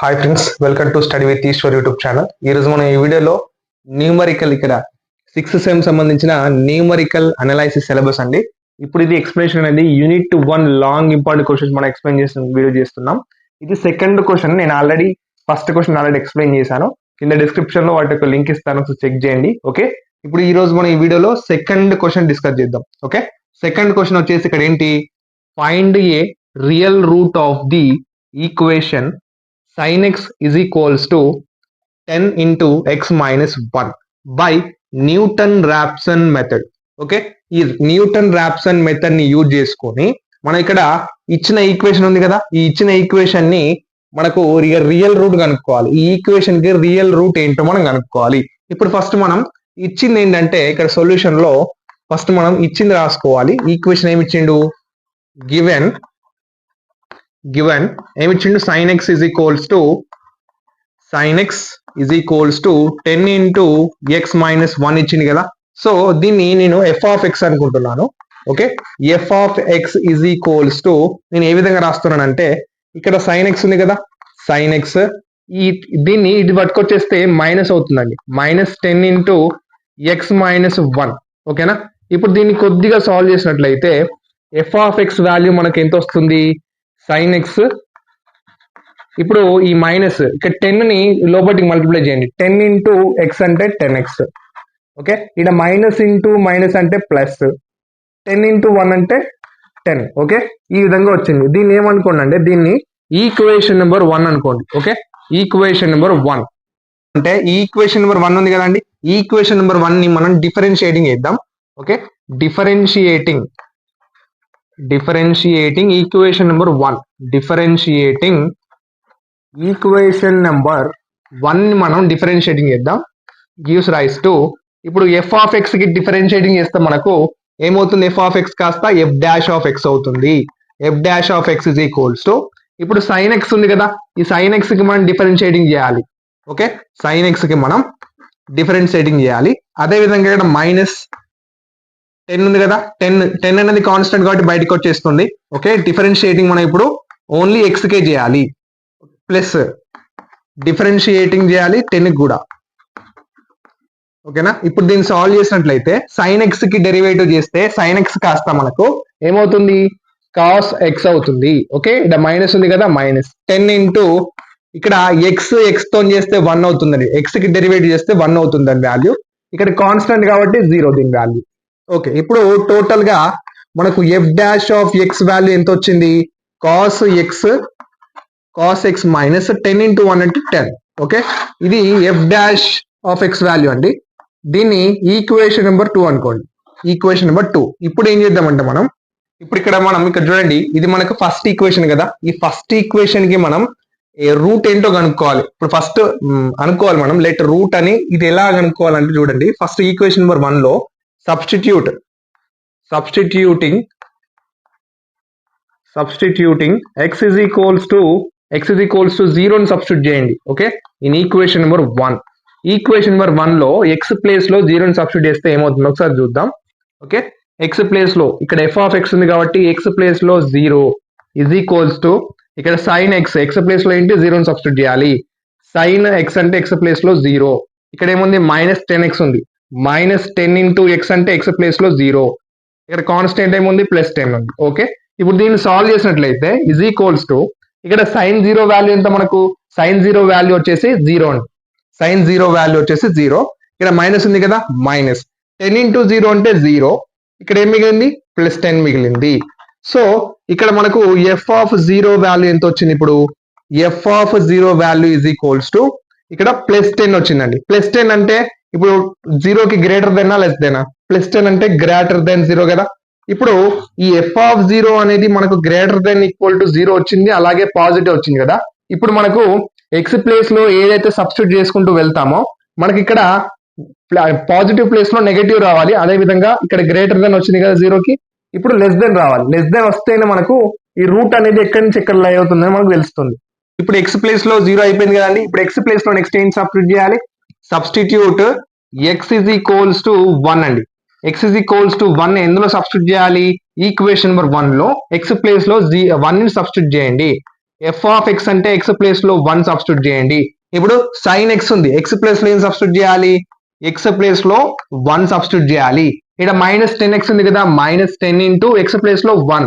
Hi friends, welcome to study with Eshwar YouTube channel. ఈరోజు మనం ఈ వీడియోలో న్యూమరికల్ ఇక్కడ 6th సెమ్ సంబంధించిన న్యూమరికల్ అనాలైసిస్ సిలబస్ అండి. ఇప్పుడు ఇది ఎక్స్ప్లెనేషన్ అనేది యూనిట్ 1 లాంగ్ ఇంపార్టెంట్ క్వశ్చన్స్ మనం ఎక్స్ప్లెయిన్ చేస్తున్న వీడియో చేస్తున్నాం. ఇది సెకండ్ క్వశ్చన్. నేను ఆల్రెడీ ఫస్ట్ క్వశ్చన్ ఎక్స్ప్లెయిన్ చేశాను. కింద డిస్క్రిప్షన్ లో వాటి యొక్క లింక్ ఇస్తాను, చెక్ చేయండి. ఓకే, ఇప్పుడు ఈ రోజు మనం ఈ వీడియోలో సెకండ్ క్వశ్చన్ డిస్కస్ చేద్దాం. ఓకే, సెకండ్ క్వశ్చన్ వచ్చేసి ఇక్కడ ఏంటి, find a real root of the equation sin x is equals to 10 into x minus 1 by Newton-Raphson method. Okay, ఈ న్యూటన్ రాప్సన్ మెథడ్ ని యూజ్ చేసుకొని మనం ఇక్కడ ఇచ్చిన ఈక్వేషన్ ఉంది కదా, ఈ ఇచ్చిన ఈక్వేషన్ ని మనకు రియల్ రూట్ కనుక్కోవాలి. ఈ ఈక్వేషన్ కి రియల్ రూట్ ఏంటో మనం కనుక్కోవాలి. ఇప్పుడు ఫస్ట్ మనం ఇచ్చింది ఏంటంటే, ఇక్కడ సొల్యూషన్ లో ఫస్ట్ మనం ఇచ్చింది రాసుకోవాలి. ఈక్వేషన్ ఏమి ఇచ్చిండు, given ఏమిచ్చిండు, sin x is equals to 10 into x minus 1 ఇచ్చింది కదా. సో దీన్ని నేను f of x అనుకుంటున్నాను. Okay, f of x is equals to నేను ఏ విధంగా రాస్తున్నానంటే, ఇక్కడ sin x ఉంది కదా, sin x దీన్ని ఇది పట్టుకొచ్చేస్తే మైనస్ అవుతుందండి, -10 into x minus 1. ఓకేనా, ఇప్పుడు దీన్ని కొద్దిగా సాల్వ్ చేసినట్లయితే f of x వాల్యూ మనకి ఎంత వస్తుంది, sin x. ఇప్పుడు ఈ మైనస్ ఇక్కడ 10 ని లోపలికి మల్టిప్లై చేయండి. 10 ఇంటూ ఎక్స్ అంటే 10x. ఓకే, ఇక్కడ మైనస్ ఇంటూ మైనస్ అంటే ప్లస్, 10 ఇంటూ 1 అంటే 10. ఓకే, ఈ విధంగా వచ్చింది. దీన్ని ఏమనుకోండి అంటే, దీన్ని ఈక్వేషన్ నెంబర్ 1 అనుకోండి. ఓకే, ఈక్వేషన్ నెంబర్ 1 అంటే ఈ ఈక్వేషన్ నెంబర్ 1 ఉంది కదండి, ఈ ఈక్వేషన్ నెంబర్ 1 ని మనం డిఫరెన్షియేటింగ్ చేద్దాం. Okay, differentiating equation number 1, differentiating equation number 1 ని మనం డిఫరెన్షియేటింగ్ చేద్దాం. గివ్స్ రైస్ టు, ఇప్పుడు f of x కి డిఫరెన్షియేటింగ్ చేస్తే మనకు ఏమవుతుంది, f of x కాస్త f dash of x అవుతుంది. f dash of x is equals to, ఇప్పుడు sin x ఉంది కదా, ఈ sin x కి మనం డిఫరెన్షియేటింగ్ చేయాలి. ఓకే, sin x కి మనం డిఫరెన్షియేటింగ్ చేయాలి. అదే విధంగా ఇక్కడ -10 ఉంది కదా, 10 అనేది కాన్స్టెంట్ కాబట్టి బయటకు వచ్చేస్తుంది. ఓకే, డిఫరెన్షియేటింగ్ మనం ఇప్పుడు ఓన్లీ x కే చేయాలి, ప్లస్ డిఫరెన్షియేటింగ్ చేయాలి 10 కి కూడా. ఓకేనా, ఇప్పుడు దీన్ని సాల్వ్ చేసినట్లయితే sin x కి డెరివేటివ్ చేస్తే sin x కాస్త మనకు ఏమవుతుంది, cos x అవుతుంది. ఓకే, ఇక్కడ మైనస్ ఉంది కదా, -10 ఇంటూ ఇక్కడ x తో చేస్తే 1 అవుతుందండి, x కి డెరివేటివ్ చేస్తే 1 అవుతుంది దాని వాల్యూ. ఇక్కడ కాన్స్టెంట్ కాబట్టి 0 దీని వాల్యూ. ఓకే, ఇప్పుడు టోటల్ గా మనకు f dash of x value ఎంత వచ్చింది, cos x minus 10 into 1 అంటే 10. ఓకే, ఇది f dash of x value అండి. దీన్ని ఈక్వేషన్ నెంబర్ 2 అనుకోండి, ఈక్వేషన్ నెంబర్ 2. ఇప్పుడు ఏం చేద్దామంటే మనం ఇక్కడ చూడండి, ఇది మనకు ఫస్ట్ ఈక్వేషన్ కదా, ఈ ఫస్ట్ ఈక్వేషన్ కి మనం రూట్ ఏంటో కనుక్కోవాలి. ఇప్పుడు ఫస్ట్ అనుకోవాలి మనం లెట్ రూట్ అని. ఇది ఎలా కనుక్కోవాలంటే చూడండి, ఫస్ట్ ఈక్వేషన్ నెంబర్ 1 లో substituting x is equals to 0 ని సబ్స్టిట్యూట్ చేయండి. Okay, in equation number 1, equation number 1 లో x ప్లేస్ లో 0 ని సబ్స్టిట్యూట్ చేస్తే ఏమవుతుందో ఒకసారి చూద్దాం. ఓకే, x ప్లేస్ లో ఇక్కడ f of x ఉంది కాబట్టి x ప్లేస్ లో 0 is equals to, ఇక్కడ sin x ప్లేస్ లో ఏంటి 0 ని సబ్స్టిట్యూట్ చేయాలి. sin x అంటే x ప్లేస్ లో 0, ఇక్కడ ఏముంది -10x ఉంది, -10 ఇంటూ x అంటే x ప్లేస్ లో 0, ఇక్కడ కాన్స్టెంట్ ఏముంది +10 ఉంది. ఓకే, ఇప్పుడు దీన్ని సాల్వ్ చేసినట్లయితే is equals to, ఇక్కడ sin 0 వాల్యూ ఎంత మనకు, sin 0 వాల్యూ వచ్చేసి 0 అండి, sin 0 వాల్యూ వచ్చేసి 0. ఇక్కడ మైనస్ ఉంది కదా, -10 ఇంటూ 0 అంటే 0, ఇక్కడ ఏం మిగిలింది +10 మిగిలింది. సో ఇక్కడ మనకు f of 0 వాల్యూ ఎంత వచ్చింది, ఇప్పుడు f of 0 value is equals to, ఇక్కడ +10 వచ్చిందండి. +10 అంటే ఇప్పుడు 0 కి గ్రేటర్ దెనా లెస్ దెనా, +10 అంటే గ్రేటర్ దెన్ 0 కదా. ఇప్పుడు ఈ f of 0 అనేది మనకు గ్రేటర్ దెన్ ఈక్వల్ టు 0 వచ్చింది, అలాగే పాజిటివ్ వచ్చింది కదా. ఇప్పుడు మనకు x ప్లేస్ లో ఏదైతే సబ్స్టిట్యూట్ చేసుకుంటూ వెళ్తామో మనకి ఇక్కడ పాజిటివ్ ప్లేస్ లో నెగటివ్ రావాలి. అదే విధంగా ఇక్కడ గ్రేటర్ దెన్ వచ్చింది కదా 0 కి, ఇప్పుడు లెస్ దెన్ రావాలి. లెస్ దెన్ వస్తేనే మనకు ఈ రూట్ అనేది ఎక్కడి నుంచి ఎక్కడ లై అవుతుందని మనకు తెలుస్తుంది. ఇప్పుడు x ప్లేస్ లో 0 అయిపోయింది కదండి, ఇప్పుడు x ప్లేస్ లో నెక్స్ట్ ఏం సబ్స్టిట్యూట్ చేయాలి, substitute x is equals to 1 అండి. x is equals to 1 ఎందులో సబ్స్టిట్యూట్ చేయాలి, ఈక్వేషన్ నెంబర్ 1 లో x ప్లేస్ లో 1 ని సబ్స్టిట్యూట్ చేయండి. ఎఫ్ ఆఫ్ ఎక్స్ అంటే ఎక్స్ ప్లేస్ లో 1 సబ్స్టిట్యూట్ చేయండి. ఇప్పుడు సైన్ ఎక్స్ ఉంది, ఎక్స్ ప్లేస్ లో ఏం సబ్స్టిట్యూట్ చేయాలి, ఎక్స్ ప్లేస్ లో 1 సబ్స్టిట్యూట్ చేయాలి. ఇక్కడ -10x ఉంది కదా, -10 ఇంటూ ఎక్స్ ప్లేస్ లో 1,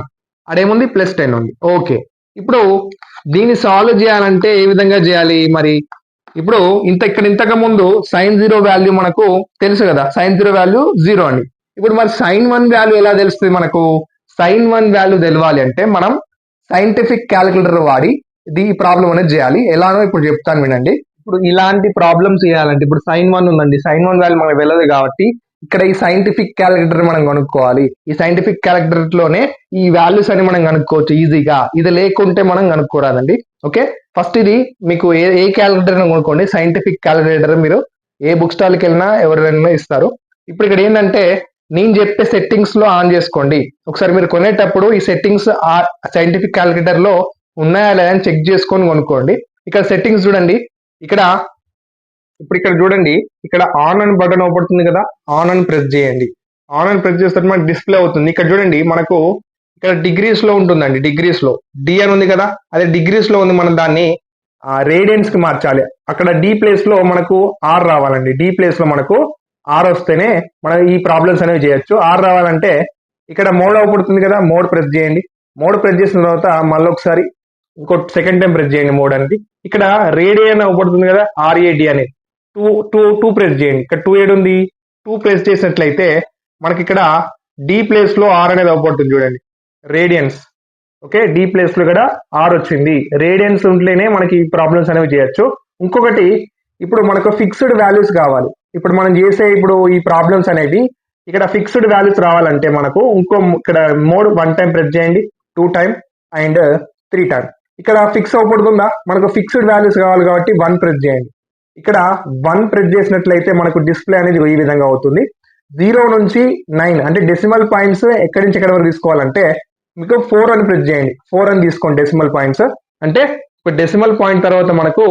అదేముంది +10 ఉంది. ఓకే, ఇప్పుడు దీన్ని సాల్వ్ చేయాలంటే ఏ విధంగా చేయాలి మరి? ఇప్పుడు ఇంతకు ముందు sin0 వాల్యూ మనకు తెలుసు కదా, sin0 వాల్యూ 0 అండి. ఇప్పుడు మరి sin1 వాల్యూ ఎలా తెలుస్తుంది మనకు? sin1 వాల్యూ తెలవాలి అంటే మనం సైంటిఫిక్ క్యాలిక్యులేటర్ వాడి ఈ ప్రాబ్లం అనేది చేయాలి. ఎలానో ఇప్పుడు చెప్తాను వినండి. ఇప్పుడు ఇలాంటి ప్రాబ్లమ్స్ చేయాలంటే ఇప్పుడు sin1 ఉందండి, sin1 వాల్యూ మనకు తెలియదు కాబట్టి ఇక్కడ ఈ సైంటిఫిక్ క్యాలిక్యులేటర్ మనం కనుక్కోవాలి. ఈ సైంటిఫిక్ క్యాలిక్యులేటర్ లోనే ఈ వాల్యూస్ అని మనం కనుక్కోవచ్చు ఈజీగా. ఇది లేకుంటే మనం కనుక్కోరాదండి. ఓకే, ఫస్ట్ ఇది మీకు ఏ క్యాలిక్యులేటర్ కొనుక్కోండి, సైంటిఫిక్ క్యాలిక్యులేటర్. మీరు ఏ బుక్ స్టాల్కి వెళ్ళినా ఎవరైనా ఇస్తారు. ఇప్పుడు ఇక్కడ ఏంటంటే నేను చెప్పే సెట్టింగ్స్ లో ఆన్ చేసుకోండి. ఒకసారి మీరు కొనేటప్పుడు ఈ సెట్టింగ్స్ సైంటిఫిక్ క్యాలిక్యులేటర్ లో ఉన్నాయా లేదా అని చెక్ చేసుకొని కొనుక్కోండి. ఇక్కడ సెట్టింగ్స్ చూడండి, ఇక్కడ చూడండి, ఇక్కడ ఆన్ అని బటన్ అవుపడుతుంది కదా, ఆన్ అని ప్రెస్ చేయండి. ఆన్ అని ప్రెస్ చేస్తే మనకు డిస్ప్లే అవుతుంది. ఇక్కడ చూడండి, మనకు ఇక్కడ డిగ్రీస్ లో ఉంటుందండి, డిగ్రీస్ లో డి అని ఉంది కదా, అదే డిగ్రీస్ లో ఉంది. మనం దాన్ని రేడియన్స్ కి మార్చాలి. అక్కడ డి ప్లేస్ లో మనకు ఆర్ రావాలండి. డి ప్లేస్ లో మనకు ఆర్ వస్తేనే మనం ఈ ప్రాబ్లమ్స్ అనేవి చేయొచ్చు. ఆర్ రావాలంటే ఇక్కడ మోడ్ అవుపడుతుంది కదా, మోడ్ ప్రెస్ చేయండి. మోడ్ ప్రెస్ చేసిన తర్వాత మళ్ళీ ఒకసారి ఇంకో సెకండ్ టైం ప్రెస్ చేయండి మోడ్ అనేది. ఇక్కడ రేడియన్ అవుపడుతుంది కదా, ఆర్ఏడి అనేది టూ ప్రెస్ చేయండి. ఇక్కడ 2 ఏడు ఉంది, 2 ప్రెస్ చేసినట్లయితే మనకి ఇక్కడ డి ప్లేస్ లో ఆర్ అనేది అవుపడుతుంది చూడండి, రేడియన్స్. ఓకే, డి ప్లేస్ లో కూడా ఆర్ వచ్చింది. రేడియన్స్ ఉంటేనే మనకి ప్రాబ్లమ్స్ అనేవి చేయొచ్చు. ఇంకొకటి, ఇప్పుడు మనకు ఫిక్స్డ్ వాల్యూస్ కావాలి. ఇప్పుడు మనం చేసే ఈ ప్రాబ్లమ్స్ అనేది ఇక్కడ ఫిక్స్డ్ వాల్యూస్ రావాలంటే మనకు ఇక్కడ మోడ్ 1 టైం ప్రెస్ చేయండి, 2 టైం అండ్ 3 టైం. ఇక్కడ ఫిక్స్ అవుపడుతుందా, మనకు ఫిక్స్డ్ వాల్యూస్ కావాలి కాబట్టి 1 ప్రెస్ చేయండి. ఇక్కడ 1 ప్రెస్ చేసినట్లయితే మనకు డిస్ప్లే అనేది ఈ విధంగా అవుతుంది. 0 నుంచి 9 అంటే డెసిమల్ పాయింట్స్ ఎక్కడి నుంచి ఎక్కడి వరకు తీసుకోవాలంటే మీకు 4 అని ప్రెస్ చేయండి. 4 అని తీసుకోండి డెసిమల్ పాయింట్స్. అంటే ఇప్పుడు డెసిమల్ పాయింట్ తర్వాత మనకు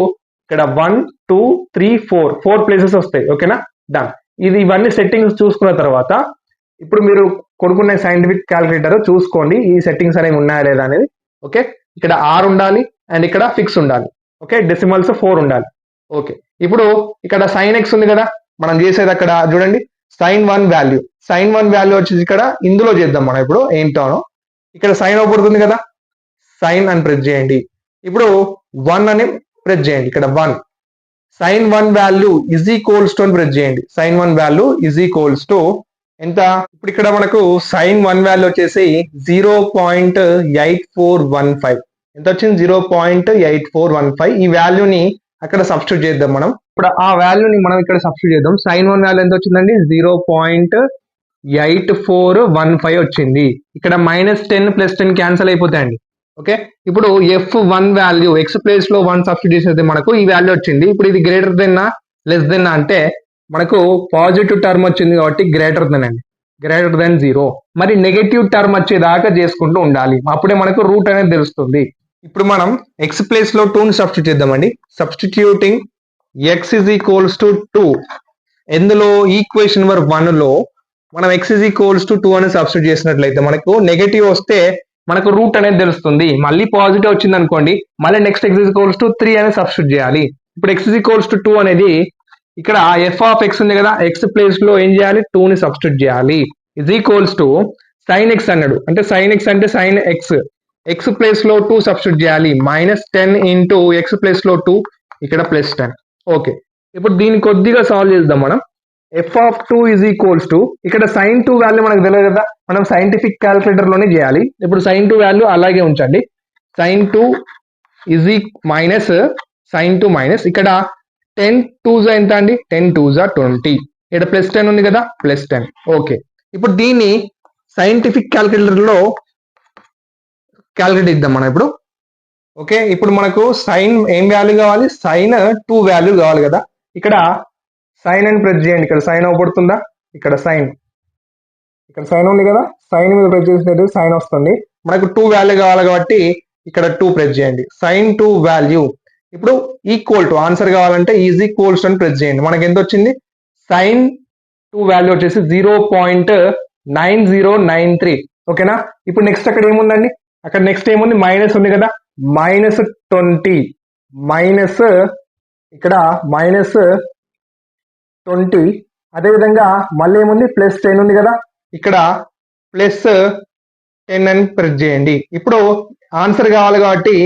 ఇక్కడ 1 2 3 4 ప్లేసెస్ వస్తాయి. ఓకేనా, డన్. ఇవన్నీ సెట్టింగ్స్ చూసుకున్న తర్వాత ఇప్పుడు మీరు కొనుక్కునే సైంటిఫిక్ క్యాలిక్యులేటర్ చూసుకోండి ఈ సెట్టింగ్స్ అనేవి ఉన్నాయా లేదా అనేది. ఓకే, ఇక్కడ ఆర్ ఉండాలి అండ్ ఇక్కడ ఫిక్స్ ఉండాలి. ఓకే, డెసిమల్స్ 4 ఉండాలి. ఓకే, ఇప్పుడు ఇక్కడ సైన్ ఎక్స్ ఉంది కదా, మనం చేసేది అక్కడ చూడండి sin1 వాల్యూ. sin1 వాల్యూ వచ్చేసి ఇక్కడ ఇందులో చేద్దాం మనం. ఇప్పుడు ఏంటోనో ఇక్కడ సైన్ అవుపడుతుంది కదా, సైన్ అని ప్రెస్ చేయండి. ఇప్పుడు 1 అని ప్రెస్ చేయండి. ఇక్కడ 1 sin1 value is equals to అని ప్రెస్ చేయండి. sin1 value is equals to ఎంత? ఇప్పుడు ఇక్కడ మనకు sin1 వాల్యూ వచ్చేసి 0.8415. ఎంత వచ్చింది? 0.8415. ఈ వాల్యూని అక్కడ సబ్స్టిట్యూట్ చేద్దాం మనం. ఇప్పుడు ఆ వాల్యూని మనం ఇక్కడ సబ్స్టిట్యూట్ చేద్దాం. sin1 వాల్యూ ఎంత వచ్చిందండి? 0.8415 వచ్చింది. ఇక్కడ -10 + 10 క్యాన్సిల్ అయిపోతాయండి. ఓకే, ఇప్పుడు f1 వాల్యూ ఎక్స్ ప్లేస్ లో 1 సబ్స్టిట్యూట్ చేస్తే మనకు ఈ వాల్యూ వచ్చింది. ఇప్పుడు ఇది గ్రేటర్ దెన్ లెస్ దెన్ అంటే మనకు పాజిటివ్ టర్మ్ వచ్చింది కాబట్టి గ్రేటర్ దెన్ అండి, గ్రేటర్ దెన్ 0. మరి నెగటివ్ టర్మ్ వచ్చేదాకా చేసుకుంటూ ఉండాలి, అప్పుడే మనకు రూట్ అనేది తెలుస్తుంది. ఇప్పుడు మనం ఎక్స్ ప్లేస్ లో 2ని సబ్స్టిట్యూట్ చేద్దామండి. Substituting X is equals to 2. ఎందులో? ఈక్వేషన్ నెంబర్ 1 లో మనం ఎక్స్ ఇజ్ ఈక్వల్స్ టు 2 అని సబ్స్టిట్యూట్ చేసినట్లయితే మనకు నెగటివ్ వస్తే మనకు రూట్ అనేది తెలుస్తుంది. మళ్ళీ పాజిటివ్ వచ్చింది అనుకోండి, మళ్ళీ next X is equals to 3 అని సబ్స్టిట్యూట్ చేయాలి. ఇప్పుడు ఎక్స్ ఇజ్ ఈక్వల్స్ టు 2 అనేది ఇక్కడ ఎఫ్ ఆఫ్ ఎక్స్ ఉంది కదా, ఎక్స్ ప్లేస్ లో ఏం చేయాలి? 2ని సబ్స్టిట్యూట్ చేయాలి. Is equals to sign X అన్నాడు, అంటే సైన్ ఎక్స్ అంటే సైన్ ఎక్స్, ఎక్స్ ప్లేస్ లో 2 సబ్స్టిట్యూట్ చేయాలి. -10 ఇంటూ ఎక్స్ ప్లేస్ లో 2, ఇక్కడ +10. ఓకే, ఇప్పుడు దీన్ని కొద్దిగా సాల్వ్ చేద్దాం మనం. F of 2 is equals to ఇక్కడ sin2 వాల్యూ మనకు తెలియదు కదా, మనం సైంటిఫిక్ క్యాలిక్యులేటర్ లోనే చేయాలి. ఇప్పుడు sin2 వాల్యూ అలాగే ఉంచండి. sin2 is minus sin2 minus ఇక్కడ 10 2s ఎంత అండి? 10 2s 20. ఇక్కడ +10 ఉంది కదా, +10. ఓకే, ఇప్పుడు దీన్ని సైంటిఫిక్ క్యాలిక్యులేటర్ లో క్యాలిక్యులేట్ ఇద్దాం మనం ఇప్పుడు. ఓకే, ఇప్పుడు మనకు సైన్ ఏం వాల్యూ కావాలి? sin2 వాల్యూ కావాలి కదా. ఇక్కడ సైన్ అని ప్రెస్ చేయండి. ఇక్కడ సైన్ అవుపడుతుందా? ఇక్కడ సైన్ ఉంది కదా, సైన్ మీద ప్రెస్ చేసినట్టు సైన్ వస్తుంది. మనకు 2 వాల్యూ కావాలి కాబట్టి ఇక్కడ 2 ప్రెస్ చేయండి. sin2 వాల్యూ ఇప్పుడు ఈక్వల్ టు ఆన్సర్ కావాలంటే ఈజ్ ఈక్వల్స్ అని ప్రెస్ చేయండి. మనకి ఎంత వచ్చింది? sin2 వాల్యూ వచ్చేసి 0.9093. ఓకేనా, ఇప్పుడు నెక్స్ట్ అక్కడ ఏముందండి? అక్కడ నెక్స్ట్ ఏముంది? మైనస్ ఉంది కదా, -20 మైనస్ ఇక్కడ -20 అదేవిధంగా మళ్ళీ ఏముంది +10 ఉంది కదా, ఇక్కడ +10 అని ప్రెస్ చేయండి. ఇప్పుడు ఆన్సర్ కావాలి కాబట్టి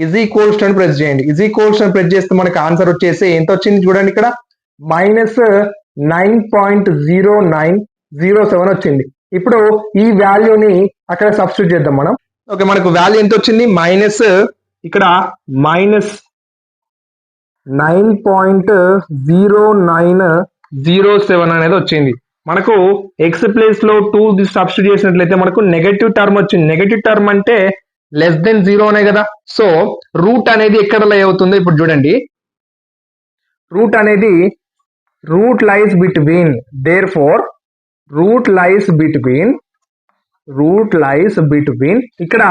ఈజ్ ఈక్వల్స్ టు అని ప్రెస్ చేయండి. ఈజ్ ఈక్వల్స్ అని ప్రెస్ చేస్తే మనకి ఆన్సర్ వచ్చేసి ఎంత వచ్చింది చూడండి, ఇక్కడ -9.0907 వచ్చింది. ఇప్పుడు ఈ వాల్యూని అక్కడ సబ్స్టిట్యూట్ చేద్దాం మనం. ఓకే, మనకు వాల్యూ ఎంత వచ్చింది, ఇక్కడ -9.0907 అనేది వచ్చింది. మనకు ఎక్స్ ప్లేస్ లో 2 సబ్స్టిట్యూట్ చేసినట్లయితే మనకు నెగటివ్ టర్మ్ వచ్చింది. నెగటివ్ టర్మ్ అంటే <0 అనే కదా. సో రూట్ అనేది ఎక్కడ లై అవుతుందో ఇప్పుడు చూడండి. రూట్ అనేది root lies between, there four root lies between ఇక్కడ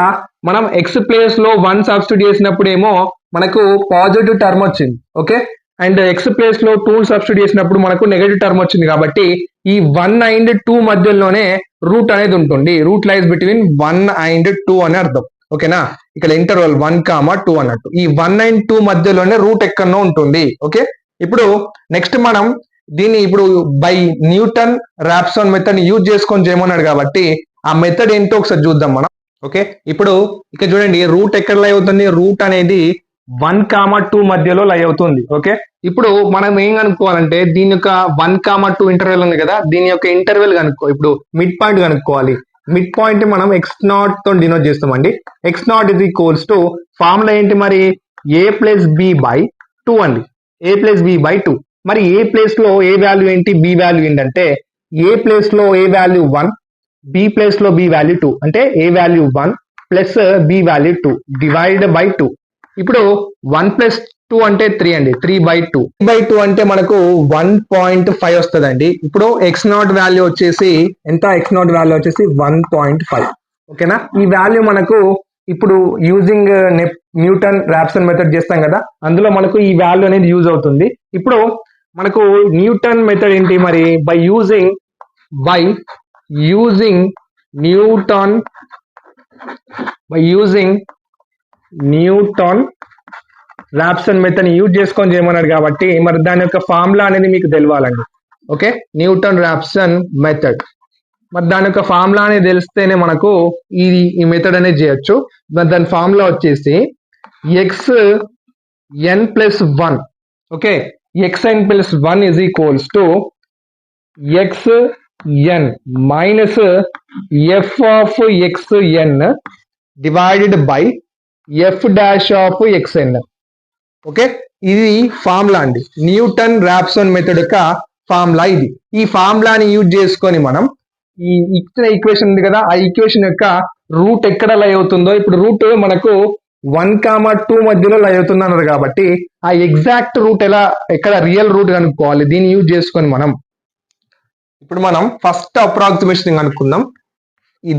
మనం ఎక్స్ ప్లేస్ లో 1 సబ్స్టిట్యూట్ చేసినప్పుడు ఏమో మనకు పాజిటివ్ టర్మ్ వచ్చింది. ఓకే, అండ్ ఎక్స్ ప్లేస్ లో 2 సబ్స్టిట్యూట్ చేసినప్పుడు మనకు నెగటివ్ టర్మ్ వచ్చింది. కాబట్టి ఈ 1 and 2 మధ్యలోనే రూట్ అనేది ఉంటుంది. రూట్ లైస్ బిట్వీన్ 1 and 2 అని అర్థం. ఓకేనా, ఇక్కడ ఇంటర్వల్ 1, 2 అన్నట్టు ఈ 1 and 2 మధ్యలోనే రూట్ ఎక్కడనో ఉంటుంది. ఓకే, ఇప్పుడు నెక్స్ట్ మనం దీన్ని ఇప్పుడు by Newton Raphson method use చేసుకొని చేయమన్నాడు కాబట్టి ఆ మెథడ్ ఏంటో ఒకసారి చూద్దాం మనం. ఓకే, ఇప్పుడు ఇక్కడ చూడండి రూట్ ఎక్కడ లై అవుతుంది, రూట్ అనేది 1, 2 మధ్యలో లై అవుతుంది. ఓకే, ఇప్పుడు మనం ఏం కనుక్కోవాలంటే దీని యొక్క 1, 2 ఇంటర్వెల్ ఉంది కదా, దీని యొక్క ఇంటర్వెల్ కనుక్కో. ఇప్పుడు మిడ్ పాయింట్ కనుక్కోవాలి. మిడ్ పాయింట్ మనం x0 తో డినోట్ చేస్తామండి. x0 is equals to formula ఏంటి మరి, a+b/2 అండి. a+b/2. మరి ఏ ప్లేస్ లో ఏ వాల్యూ ఏంటి, బి వాల్యూ ఏంటంటే ఏ ప్లేస్ లో ఏ వాల్యూ 1, బి ప్లేస్ లో బి వాల్యూ 2, అంటే A value 1 plus B value 2 divide by 2. ఇప్పుడు 1 + 2 అంటే 3 అండి, 3/2. 3/2 అంటే మనకు 1.5 వస్తుందండి. ఇప్పుడు x0 వాల్యూ వచ్చేసి ఎంత, x0 వాల్యూ వచ్చేసి 1.5. ఓకేనా, ఈ వాల్యూ మనకు ఇప్పుడు యూజింగ్ న్యూటన్ రాప్సన్ మెథడ్ చేస్తాం కదా, అందులో మనకు ఈ వాల్యూ అనేది యూజ్ అవుతుంది. ఇప్పుడు మనకు న్యూటన్ మెథడ్ ఏంటి మరి, by using Newton Raphson method use చేసుకొని చేయమన్నాడు కాబట్టి మరి దాని యొక్క ఫార్ములా అనేది మీకు తెలియాలండి. ఓకే, న్యూటన్ రాప్సన్ మెథడ్, మరి దాని యొక్క ఫార్ములా అనేది తెలిస్తేనే మనకు ఈ మెథడ్ అనేది చేయొచ్చు. మరి దాని ఫార్ములా వచ్చేసి xn+1. Okay, xn+1 is equals to xn minus f of xn divided by f dash of xn. Okay, ఇది ఫార్ములా అండి, న్యూటన్ రాప్సన్ మెథడ్ యొక్క ఫార్ములా ఇది. ఈ ఫార్ములాని యూజ్ చేసుకొని మనం ఈ ఇచ్చిన ఈక్వేషన్ ఉంది కదా, ఆ ఈక్వేషన్ యొక్క రూట్ ఎక్కడ లై అవుతుందో, ఇప్పుడు రూట్ మనకు 1, 2 మధ్యలో లై అవుతుంది అన్నారు కాబట్టి ఆ ఎగ్జాక్ట్ రూట్ ఎక్కడ రియల్ రూట్ కనుక్కోవాలి. దీన్ని యూజ్ చేసుకొని మనం ఇప్పుడు మనం ఫస్ట్ అప్రాక్సిమేషన్ కనుక్కుందాం.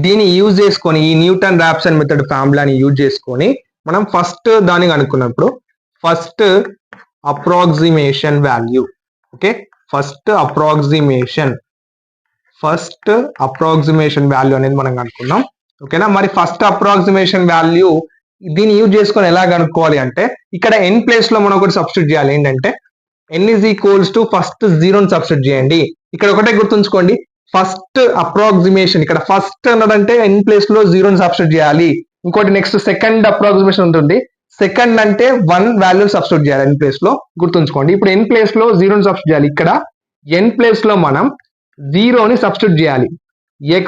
దీన్ని యూజ్ చేసుకొని ఈ న్యూటన్ రాప్సన్ మెథడ్ ఫార్ములాని యూజ్ చేసుకొని మనం ఫస్ట్ దాన్ని కనుక్కున్నప్పుడు first approximation value. Okay, first approximation value అనేది మనం కనుక్కుందాం. ఓకేనా, మరి ఫస్ట్ అప్రాక్సిమేషన్ వాల్యూ దీన్ని యూజ్ చేసుకొని ఎలా కనుక్కోవాలి అంటే ఇక్కడ n ప్లేస్ లో మనం ఒకటి సబ్స్టిట్యూట్ చేయాలి. ఏంటంటే n is equals to first 0ని సబ్స్టిట్యూట్ చేయండి. ఇక్కడ ఒకటే గుర్తుంచుకోండి, ఫస్ట్ అప్రాక్సిమేషన్ ఇక్కడ ఫస్ట్ అన్నదంటే n ప్లేస్ లో 0ని సబ్స్టిట్యూట్ చేయాలి. ఇంకోటి నెక్స్ట్ సెకండ్ అప్రాక్సిమేషన్ ఉంటుంది, సెకండ్ అంటే 1 వాల్యూ సబ్స్టిట్యూట్ చేయాలి n ప్లేస్ లో, గుర్తుంచుకోండి. ఇప్పుడు n ప్లేస్ లో 0ని సబ్స్టిట్యూట్ చేయాలి. ఇక్కడ n ప్లేస్ లో మనం 0ని సబ్స్టిట్యూట్ చేయాలి. x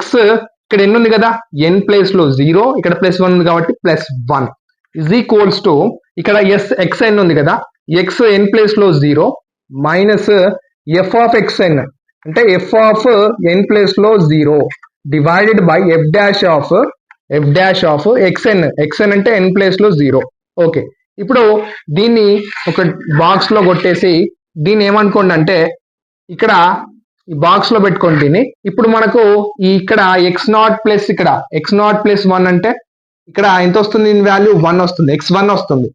ఇక్కడ ఎన్ని ఉంది కదా, n ప్లేస్ లో 0, ఇక్కడ +1 ఉంది కాబట్టి +1 ఇజ్ ఈక్వల్స్ టు ఇక్కడ xn ఉంది కదా, xn ప్లేస్ లో 0 మైనస్ f of xn అంటే f of n ప్లేస్ లో 0 divided by f dash of xn అంటే n ప్లేస్ లో 0. ఓకే, ఇప్పుడు దీన్ని ఒక బాక్స్ లో కొట్టేసి దీన్ని ఏమనుకోండి అంటే ఇక్కడ ఈ బాక్స్ లో పెట్టుకోండి దీన్ని. ఇప్పుడు మనకు ఇక్కడ x0+1 అంటే ఇక్కడ ఎంత వస్తుంది, దీని వాల్యూ 1 వస్తుంది, x1 వస్తుంది.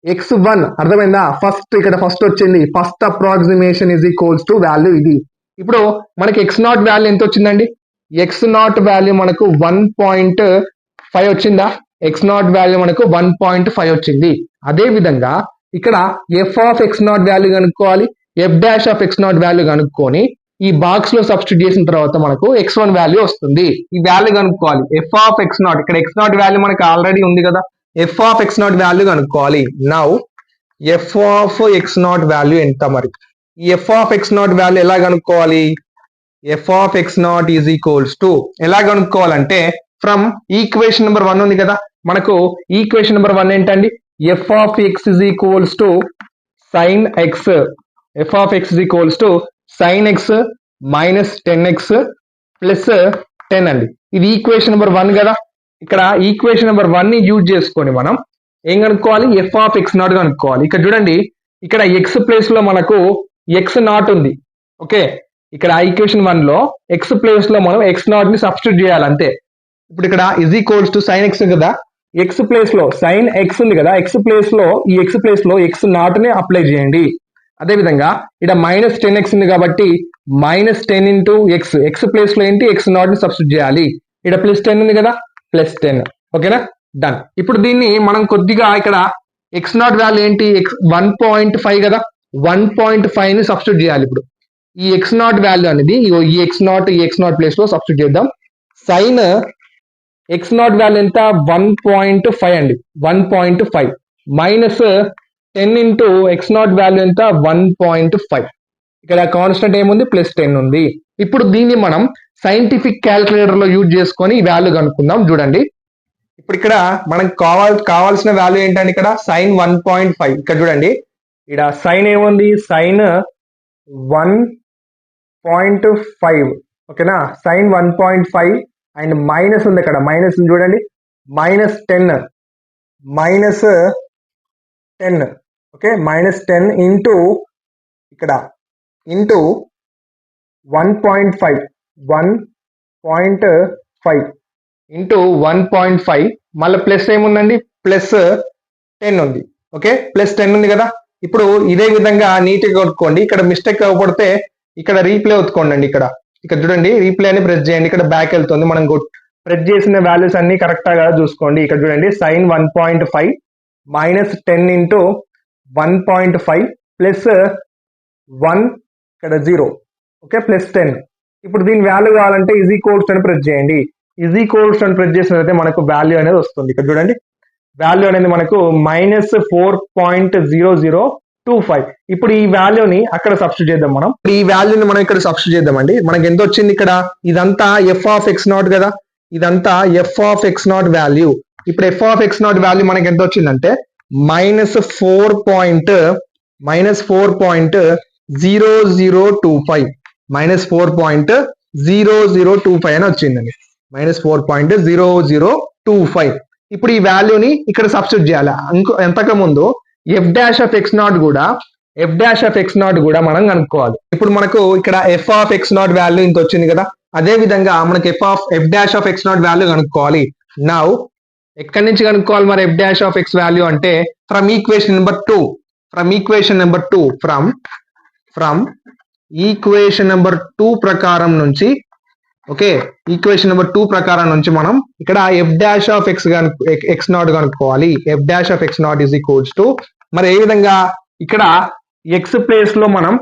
x1 అర్థమైందా, ఇక్కడ ఫస్ట్ వచ్చింది, first approximation is equals to value ఇది. ఇప్పుడు మనకి x0 వాల్యూ ఎంత వచ్చిందండి, x0 వాల్యూ మనకు 1.5 వచ్చిందా. ఎక్స్ నాట్ వాల్యూ మనకు 1.5 వచ్చింది. అదే విధంగా ఇక్కడ f of x naught value కనుక్కోవాలి, f dash of x naught value కనుక్కొని ఈ బాక్స్ లో సబ్స్టిట్యూట్ చేసిన తర్వాత మనకు x1 వాల్యూ వస్తుంది. ఈ వాల్యూ కనుక్కోవాలి ఎఫ్ ఆఫ్ ఎక్స్ నాట్, ఇక్కడ ఎక్స్ నాట్ వాల్యూ మనకు ఆల్రెడీ ఉంది కదా, f of x naught value కనుక్కోవాలి. Now f of x naught value ఎంత మరి? ఈ f of x naught value ఎలా కనుక్కోవాలి? F of x naught is equals to ఎలా కనుక్కోవాలంటే ఫ్రమ్ ఈక్వేషన్ నెంబర్ 1 ఉంది కదా, మనకు ఈక్వేషన్ నెంబర్ 1 ఏంటండి? F of X is equals to sign X, F of X is equals to sign X minus 10x plus 10 అండి. ఇది equation number 1 కదా. ఇక్కడ ఈక్వేషన్ నెంబర్ 1 ని యూజ్ చేసుకొని మనం ఏం కనుక్కోవాలి? ఎఫ్ ఆఫ్ ఎక్స్ నాట్ కనుక్కోవాలి. ఇక్కడ చూడండి, ఇక్కడ ఎక్స్ ప్లేస్ లో మనకు ఎక్స్ నాట్ ఉంది. ఓకే, ఇక్కడ ఈక్వేషన్ 1 లో ఎక్స్ ప్లేస్ లో మనం ఎక్స్ నాట్ ని సబ్స్టిట్యూట్ చేయాలి అంతే. ఇప్పుడు ఇక్కడ is equals to sign X కదా, ఎక్స్ ప్లేస్ లో సైన్ ఎక్స్ ఉంది కదా, ఎక్స్ ప్లేస్ లో ఈ ఎక్స్ ప్లేస్ లో ఎక్స్ నాట్ ని అప్లై చేయండి. అదే విధంగా ఇక్కడ మైనస్ 10x ఉంది కాబట్టి minus 10 into X, X place లో ఏంటి ఎక్స్ నాట్ ని సబ్స్టిట్యూట్ చేయాలి. ఇక్కడ ప్లస్ 10 ఉంది కదా, ప్లస్ 10. ఓకేనా, డన్. ఇప్పుడు దీన్ని మనం కొద్దిగా ఇక్కడ ఎక్స్ నాట్ వాల్యూ ఏంటి 1.5 కదా, 1.5 ని సబ్స్టిట్యూట్ చేయాలి. ఇప్పుడు ఈ ఎక్స్ నాట్ వాల్యూ అనేది ఈ ఎక్స్ నాట్ ప్లేస్ లో సబ్స్టిట్యూట్ చేద్దాం. సైన్ ఎక్స్ నాట్ వాల్యూ ఎంత? 1.5 అండి, 1.5 minus 10 into X naught value ఎంత? 1.5. ఇక్కడ కాన్స్టెంట్ ఏముంది? ప్లస్ 10 ఉంది. ఇప్పుడు దీన్ని మనం సైంటిఫిక్ క్యాలిక్యులేటర్ లో యూజ్ చేసుకొని ఈ వాల్యూ కనుక్కుందాం. చూడండి, ఇప్పుడు ఇక్కడ మనకు కావాల్సిన వాల్యూ ఏంటంటే ఇక్కడ సైన్ 1.5. ఇక్కడ చూడండి, ఇక్కడ సైన్ ఏముంది? సైన్ 1.5. ఓకేనా, సైన్ 1.5 అండ్ మైనస్ ఉంది, ఇక్కడ మైనస్ ఉంది చూడండి, మైనస్ 10 ఓకే, మైనస్ 10 ఇంటూ ఇక్కడ ఇంటూ 1.5 ఇంటూ 1.5 మళ్ళీ ప్లస్ ఏముందండి? ప్లస్ 10 ఉంది. ఓకే, ప్లస్ 10 ఉంది కదా. ఇప్పుడు ఇదే విధంగా నీట్గా కొట్టుకోండి. ఇక్కడ మిస్టేక్ అవ్వబడితే ఇక్కడ రీప్లే ఒత్తుకోండి అండి. ఇక్కడ చూడండి, రీప్లే అని ప్రెస్ చేయండి. ఇక్కడ బ్యాక్ వెళ్తుంది. మనం ప్రెస్ చేసిన వాల్యూస్ అన్ని కరెక్టా కదా చూసుకోండి. ఇక్కడ చూడండి, సైన్ 1.5 మైనస్ 10 ఇంటూ 1.5 ప్లస్ 1 ఇక్కడ 0. Okay, plus 10. ఇప్పుడు దీని వాల్యూ కావాలంటే ఈజ్ ఈక్వల్స్ అని ప్రెస్ చేయండి. ఈజ్ ఈక్వల్స్ అని ప్రెస్ చేసినట్లయితే మనకు వాల్యూ అనేది వస్తుంది. ఇక్కడ చూడండి, వాల్యూ అనేది మనకు మైనస్ 4.0025. ఇప్పుడు ఈ వాల్యూని అక్కడ సబ్స్టిట్యూట్ చేద్దాం. మనం ఈ వాల్యూని మనం ఇక్కడ సబ్స్టిట్యూట్ చేద్దామండి. మనకి ఎంత వచ్చింది? ఇక్కడ ఇదంతా ఎఫ్ ఆఫ్ ఎక్స్ నాట్ కదా, ఇదంతా f of x naught value. ఇప్పుడు f of x naught value మనకి ఎంత వచ్చిందంటే మైనస్ 4.0025 మైనస్ 4.0025 అని వచ్చిందండి, మైనస్ 4.0025. ఇప్పుడు ఈ వాల్యూని ఇక్కడ సబ్స్టిట్యూట్ చేయాలి. ఎంతకు ముందు f dash of x naught కూడా మనం కనుక్కోవాలి. ఇప్పుడు మనకు ఇక్కడ f of x naught value ఇంత వచ్చింది కదా, అదే విధంగా మనకి f dash of x naught value కనుక్కోవాలి. నౌ ఎక్కడి నుంచి కనుక్కోవాలి మరి f dash of x value అంటే from equation number 2, from equation number 2 ప్రకారం నుంచి. ఓకే, ఈక్వేషన్ నెంబర్ 2 ప్రకారం నుంచి మనం ఇక్కడ f dash of x naught కనుక్కోవాలి. F dash of x naught is equals to మరి ఏ విధంగా ఇక్కడ ఎక్స్ ప్లేస్ లో మనం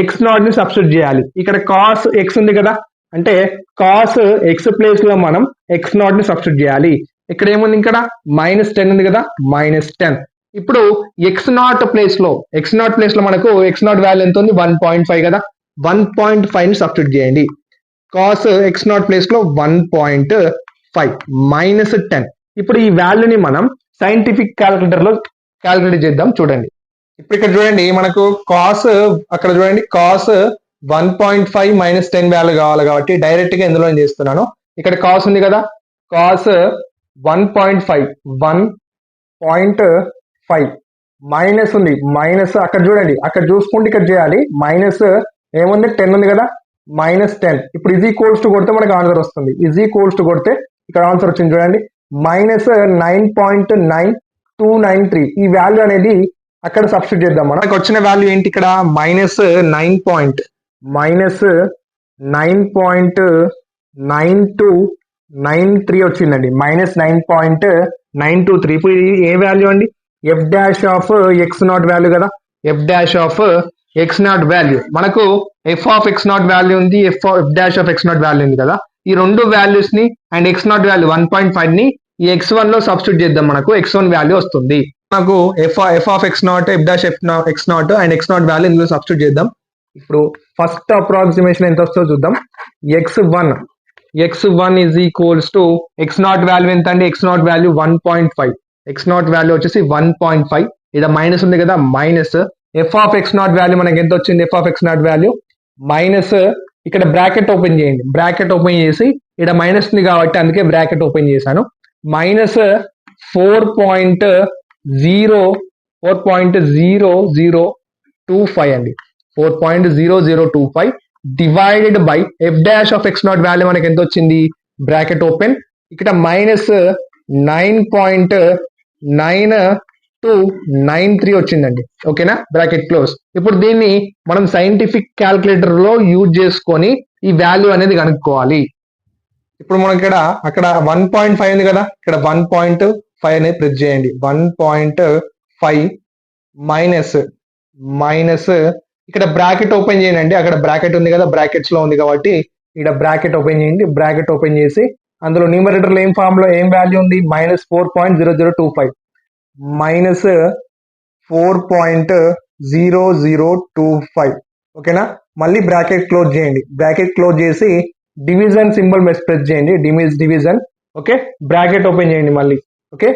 ఎక్స్ నాట్ ని సబ్స్టిట్యూట్ చేయాలి. ఇక్కడ కాస్ ఎక్స్ ఉంది కదా, అంటే కాస్ ఎక్స్ ప్లేస్ లో మనం ఎక్స్ నాట్ ని సబ్స్టిట్యూట్ చేయాలి. ఇక్కడ ఏముంది? ఇక్కడ మైనస్ 10 ఉంది కదా, మైనస్ 10. ఇప్పుడు ఎక్స్ నాట్ ప్లేస్ లో మనకు ఎక్స్ నాట్ వాల్యూ ఎంత ఉంది? 1.5 కదా, 1.5 ని సబ్స్టిట్యూట్ చేయండి. కాస్ ఎక్స్ నాట్ ప్లేస్ లో 1.5 మైనస్ 10. ఇప్పుడు ఈ వాల్యూని మనం సైంటిఫిక్ క్యాలిక్యులేటర్ లో క్యాలిక్యులేట్ చేద్దాం. చూడండి, ఇప్పుడు ఇక్కడ చూడండి, మనకు కాస్ అక్కడ చూడండి, కాస్ 1.5 మైనస్ 10 వాల్యూ కావాలి కాబట్టి డైరెక్ట్ గా ఎందులో చేస్తున్నాను. ఇక్కడ కాస్ ఉంది కదా, కాస్ 1.5 మైనస్ ఉంది, మైనస్ అక్కడ చూడండి, అక్కడ చూసుకుంటే ఇక్కడ చేయాలి. మైనస్ ఏముంది? 10 ఉంది కదా, మైనస్ 10. ఇప్పుడు ఈజ్ ఈక్వల్స్ టు కొడితే మనకు ఆన్సర్ వస్తుంది. ఈజ్ ఈక్వల్స్ టు కొడితే ఇక్కడ ఆన్సర్ వచ్చింది చూడండి, మైనస్ 9.9293. ఈ వాల్యూ అనేది అక్కడ సబ్స్టిట్యూట్ చేద్దాం. మనకు వచ్చిన వాల్యూ ఏంటి? ఇక్కడ మైనస్ 9.9293 వచ్చిందండి, మైనస్ 9. 923. ఇప్పుడు ఇది ఏ వాల్యూ అండి? F dash of x naught value కదా, f dash of x naught value. మనకు f of x naught value ఉంది, f dash of x naught value ఉంది కదా. ఈ రెండు వాల్యూస్ ని అండ్ ఎక్స్ నాట్ వాల్యూ 1.5 ని ఈ x1 లో సబ్స్టిట్యూట్ చేద్దాం, మనకు x1 వాల్యూ వస్తుంది. మనకు f of x not, F dash X not and X naught value ఇందులో సబ్స్టిట్యూట్ చేద్దాం. ఇప్పుడు ఫస్ట్ అప్రాక్సిమేషన్ ఎంత వస్తుందో చూద్దాం. x1 is equals to X naught value ఎంత అండి? X naught value 1.5, X naught value వచ్చేసి 1.5. ఇది మైనస్ ఉంది కదా, minus F of x naught value మనకి ఎంత వచ్చింది? F of x naught value minus, ఇక్కడ బ్రాకెట్ ఓపెన్ చేయండి, బ్రాకెట్ ఓపెన్ చేసి ఇక్కడ మైనస్ ఉంది కాబట్టి అందుకే బ్రాకెట్ ఓపెన్ చేశాను. మైనస్ 4.0025 అండి, 4.0025 divided by F dash of x naught value మనకి ఎంత వచ్చింది? బ్రాకెట్ ఓపెన్, ఇక్కడ మైనస్ 9.9293 వచ్చిందండి. ఓకేనా, బ్రాకెట్ క్లోజ్. ఇప్పుడు దీన్ని మనం సైంటిఫిక్ క్యాల్కులేటర్ లో యూజ్ చేసుకొని ఈ వాల్యూ అనేది కనుక్కోవాలి. ఇప్పుడు మనం అక్కడ 1.5 ఉంది కదా, ఇక్కడ 1.5 అనేది ప్రెస్ చేయండి. 1.5 మైనస్ ఇక్కడ బ్రాకెట్ ఓపెన్ చేయండి, అక్కడ బ్రాకెట్ ఉంది కదా, బ్రాకెట్స్ లో ఉంది కాబట్టి ఇక్కడ బ్రాకెట్ ఓపెన్ చేయండి. బ్రాకెట్ ఓపెన్ చేసి అందులో న్యూమరేటర్ లో ఏం వాల్యూ ఉంది? Minus 4.0025 minus 4.0025. ఓకేనా, మళ్ళీ బ్రాకెట్ క్లోజ్ చేయండి. బ్రాకెట్ క్లోజ్ చేసి డివిజన్ సింబల్ ప్రెస్ చేయండి, డివిజన్. ఓకే, బ్రాకెట్ ఓపెన్ చేయండి మళ్ళీ. ఓకే,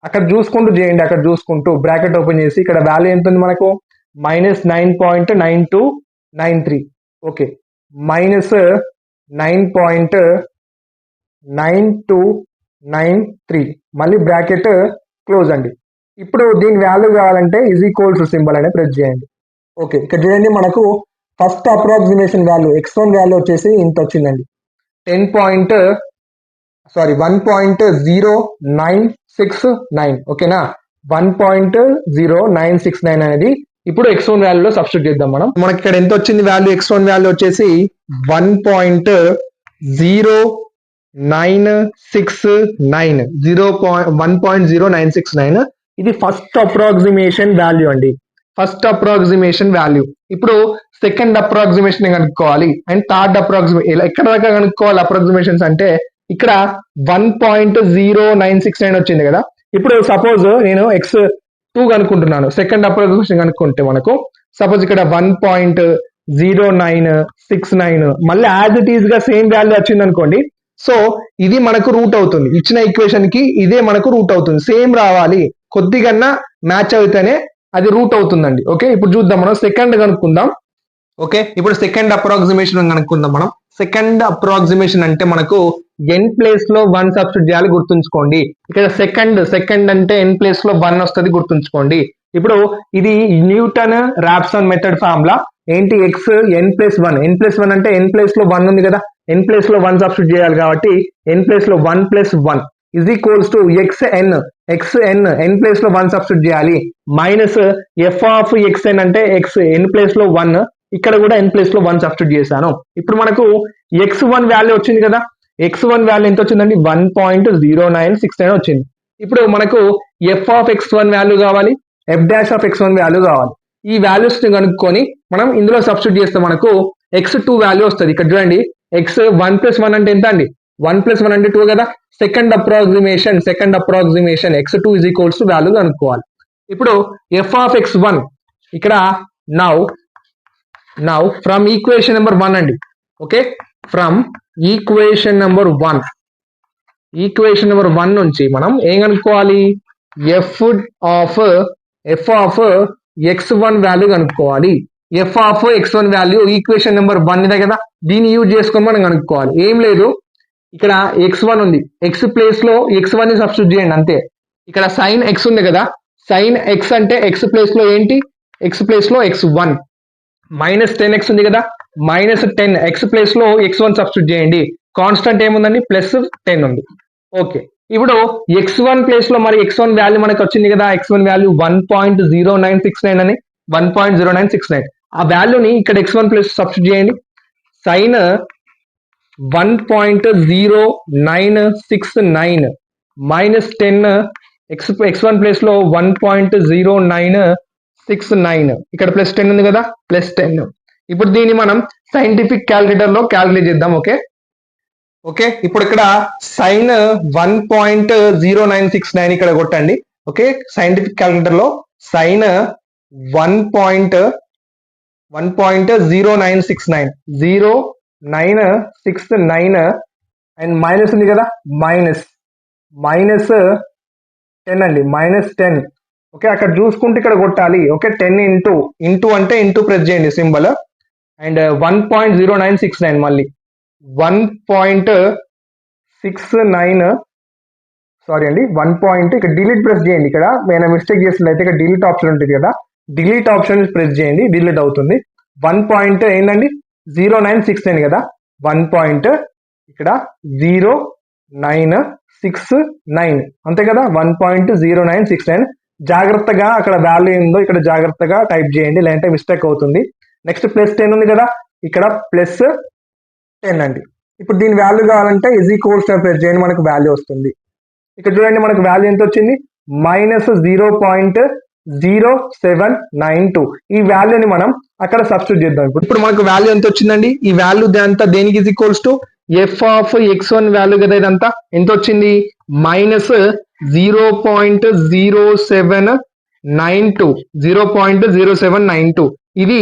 అక్కడ చూసుకుంటూ చేయండి, అక్కడ చూసుకుంటూ బ్రాకెట్ ఓపెన్ చేసి ఇక్కడ వాల్యూ ఎంత ఉంది మనకు? మైనస్ 9.9293. ఓకే, మైనస్ 9.9293 మళ్ళీ బ్రాకెట్ క్లోజ్ అండి. ఇప్పుడు దీని వాల్యూ కావాలంటే ఈజ్ ఈక్వల్స్ సింబల్ అనేది ప్రెస్ చేయండి. ఓకే, ఇక్కడ చూడండి మనకు first approximation value x1 value వచ్చేసి ఇంత వచ్చిందండి, 1.0969. ఓకేనా, 1.0969 అనేది ఇప్పుడు x1 వాల్యూలో సబ్స్టిట్యూట్ చేద్దాం మనం. మనకి ఇక్కడ ఎంత వచ్చింది వాల్యూ? x1 వాల్యూ వచ్చేసి 1.0969. ఇది ఫస్ట్ అప్రాక్సిమేషన్ వాల్యూ అండి, ఫస్ట్ అప్రాక్సిమేషన్ వాల్యూ. ఇప్పుడు సెకండ్ అప్రాక్సిమేషన్ కనుక్కోవాలి అండ్ థర్డ్ అప్రాక్సిమేషన్. ఎక్కడ దాకా కనుక్కోవాలి అప్రాక్సిమేషన్స్ అంటే ఇక్కడ 1.0969 వచ్చింది కదా. ఇప్పుడు సపోజ్ నేను x2 కనుక్కుంటున్నాను, సెకండ్ అప్రాక్సిమేషన్ కనుక్కుంటే మనకు సపోజ్ ఇక్కడ 1.0969 మళ్ళీ యాజ్ ఇట్ ఈస్ గా సేమ్ వాల్యూ వచ్చింది అనుకోండి. సో ఇది మనకు రూట్ అవుతుంది, ఇచ్చిన ఈక్వేషన్ కి ఇదే మనకు రూట్ అవుతుంది. సేమ్ రావాలి, కొద్దిగా మ్యాచ్ అయితేనే అది రూట్ అవుతుందండి. ఓకే, ఇప్పుడు చూద్దాం మనం సెకండ్ కనుక్కుందాం. ఓకే, ఇప్పుడు సెకండ్ అప్రాక్సిమేషన్ కనుక్కుందాం మనం. సెకండ్ అప్రాక్సిమేషన్ అంటే మనకు n ప్లేస్ లో 1 సబ్స్టిట్యూట్ చేయాలి, గుర్తుంచుకోండి. ఇక్కడ సెకండ్ అంటే n ప్లేస్ లో 1 వస్తుంది, గుర్తుంచుకోండి. ఇప్పుడు ఇది న్యూటన్ రాప్సన్ మెథడ్ ఫార్ములా ఏంటి? n+1 అంటే n ప్లేస్ లో 1 ఉంది కదా, n ప్లేస్ లో 1 సబ్స్టిట్యూట్ చేయాలి కాబట్టి n ప్లేస్ లో 1+1 is equals to xn n place లో 1 సబ్స్టిట్యూట్ చేయాలి మైనస్ f ఆఫ్ xn అంటే n ప్లేస్ లో 1, ఇక్కడ కూడా n ప్లేస్ లో 1 సబ్స్టిట్యూట్ చేశాను. ఇప్పుడు మనకు x1 వాల్యూ వచ్చింది కదా, x1 వాల్యూ ఎంత వచ్చిందండి? 1.0969 వచ్చింది. ఇప్పుడు మనకు f ఆఫ్ x1 వాల్యూ కావాలి, f dash of x1 value కావాలి. ఈ వాల్యూస్ ని కనుక్కొని మనం ఇందులో సబ్స్టిట్యూట్ చేస్తే మనకు x2 వాల్యూ వస్తుంది. ఇక్కడ చూడండి, x1+1 అంటే ఎంత అండి? 1+1 అంటే 2 కదా. Second approximation x2 is equals to value కనుక్కోవాలి. ఇప్పుడు f ఆఫ్ x1 ఇక్కడ నౌ ఫ్రమ్ ఈక్వేషన్ నెంబర్ 1 అండి. ఓకే, ఫ్రమ్ ఈక్వేషన్ నెంబర్ 1 నుంచి మనం ఏం కనుక్కోవాలి? f ఆఫ్ x1 వాల్యూ కనుక్కోవాలి. f of x1 value equation number 1 ఇదే కదా, దీన్ని యూజ్ చేసుకొని మనం కనుక్కోవాలి. ఏం లేదు, ఇక్కడ x1 ఉంది, x ప్లేస్ లో x1 ని సబ్స్టిట్యూట్ చేయండి అంతే. ఇక్కడ సైన్ x ఉంది కదా, సైన్ x అంటే x ప్లేస్ లో ఏంటి? x ప్లేస్ లో x1 మైనస్ 10x ఉంది కదా, మైనస్ 10 x ప్లేస్ లో x1 సబ్స్టిట్యూట్ చేయండి. కాన్స్టెంట్ ఏముందండి? +10 ఉంది. ఓకే, ఇప్పుడు x1 ప్లేస్ లో మరి x1 వాల్యూ మనకు వచ్చింది కదా, x1 వాల్యూ 1.0969 అని, 1.0969 ఆ వాల్యూని ఇక్కడ x1 ప్లేస్ సబ్స్టిట్యూట్ చేయండి. సైన్ 1.0969 -10 x1 ప్లేస్ లో 1.0969 ఇక్కడ +10 ఉంది కదా, +10. ఇప్పుడు దీన్ని మనం సైంటిఫిక్ క్యాలిక్యులేటర్ లో క్యాలిక్యులేట్ చేద్దాం. ఓకే ఓకే ఇప్పుడు ఇక్కడ సైన్ 1.0969 ఇక్కడ కొట్టండి. ఓకే సైంటిఫిక్ క్యాలిక్యులేటర్ లో సైన్ 1.0969 అండ్ మైనస్ ఉంది కదా, మైనస్ 10 అండి, -10. ఓకే అక్కడ చూసుకుంటే ఇక్కడ కొట్టాలి. ఓకే 10 ఇంటూ అంటే ఇంటూ ప్రెస్ చేయండి సింబల్, అండ్ 1.0969 మళ్ళీ 1.69 సారీ అండి 1 ఇక్కడ డిలీట్ ప్రెస్ చేయండి. ఇక్కడ నేను మిస్టేక్ చేసినట్లయితే ఇక్కడ డిలీట్ ఆప్షన్ ఉంటుంది కదా, డిలీట్ ఆప్షన్ ప్రెస్ చేయండి, డిలీట్ అవుతుంది. 1 ఏంటండి 0969 కదా, 1 ఇక్కడ 0969 అంతే కదా, 1.0969. జాగ్రత్తగా అక్కడ వాల్యూ ఉందో ఇక్కడ జాగ్రత్తగా టైప్ చేయండి, లేదంటే మిస్టేక్ అవుతుంది. నెక్స్ట్ +10 ఉంది కదా, ఇక్కడ +10 అండి. ఇప్పుడు దీని వాల్యూ కావాలంటే = ప్రెస్ చేయండి, మనకు వాల్యూ వస్తుంది. ఇక్కడ చూడండి మనకు వాల్యూ ఎంత వచ్చింది, -0.0792. ఈ వాల్యూని మనం అక్కడ సబ్స్టిట్యూట్ చేద్దాం. ఇప్పుడు మనకు వాల్యూ ఎంత వచ్చిందండి, ఈ వాల్యూ అంతా దేనికి = f(x1) వాల్యూ కదా, ఇదంతా ఎంత వచ్చింది, -0.0792. ఇది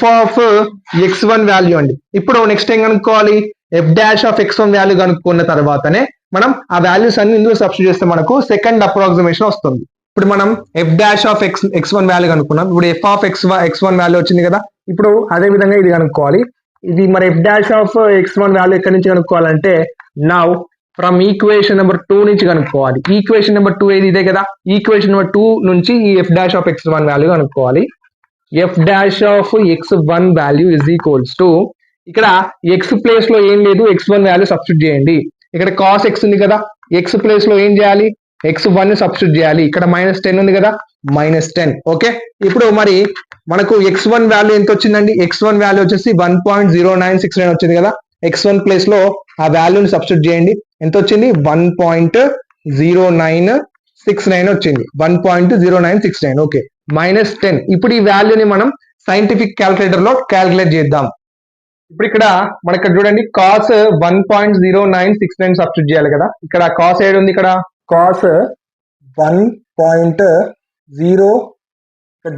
f(x1) వాల్యూ అండి. ఇప్పుడు నెక్స్ట్ ఏం కనుక్కోవాలి, f'(x1) వాల్యూ కనుక్కున్న తర్వాతనే మనం ఆ వాల్యూస్ అన్ని ఇందులో సబ్స్టిట్యూట్ చేస్తే మనకు సెకండ్ అప్రాక్సిమేషన్ వస్తుంది. ఇప్పుడు మనం f'(x1) వాల్యూ కనుక్కున్నాం. ఇప్పుడు f(x1) వాల్యూ వచ్చింది కదా, ఇప్పుడు అదే విధంగా ఇది కనుక్కోవాలి. ఇది మరి f'(x1) వాల్యూ ఎక్కడి నుంచి కనుక్కోవాలంటే, నౌ ఫ్రమ్ ఈక్వేషన్ నెంబర్ 2 నుంచి కనుక్కోవాలి. ఈక్వేషన్ నెంబర్ 2 ఏది, ఇదే కదా, ఈక్వేషన్ నెంబర్ 2 నుంచి ఈ f'(x1) వాల్యూ కనుక్కోవాలి. f'(x1) వాల్యూ = ఇక్కడ x ప్లేస్ లో ఏం లేదు, x1 వాల్యూ సబ్స్టిట్యూట్ చేయండి. ఇక్కడ cos x ఉంది కదా, x ప్లేస్ లో ఏం చేయాలి, x1 సబ్స్టిట్యూట్ చేయాలి. ఇక్కడ -10 ఉంది కదా, -10. ఓకే ఇప్పుడు మరి మనకు x1 వాల్యూ ఎంత వచ్చిందండి, x1 వాల్యూ వచ్చేసి 1.0969 వచ్చింది కదా, x1 ప్లేస్ లో ఆ వాల్యూని సబ్స్టిట్యూట్ చేయండి. ఎంత వచ్చింది, 1.0969 వచ్చింది, 1.0969. ఓకే -10. ఇప్పుడు ఈ వాల్యూని మనం సైంటిఫిక్ క్యాలిక్యులేటర్ లో క్యాలిక్యులేట్ చేద్దాం. ఇప్పుడు ఇక్కడ మనకి చూడండి cos 1.0969 సబ్స్టిట్యూట్ చేయాలి కదా, ఇక్కడ cos ఏడు ఉంది, ఇక్కడ cos 1.0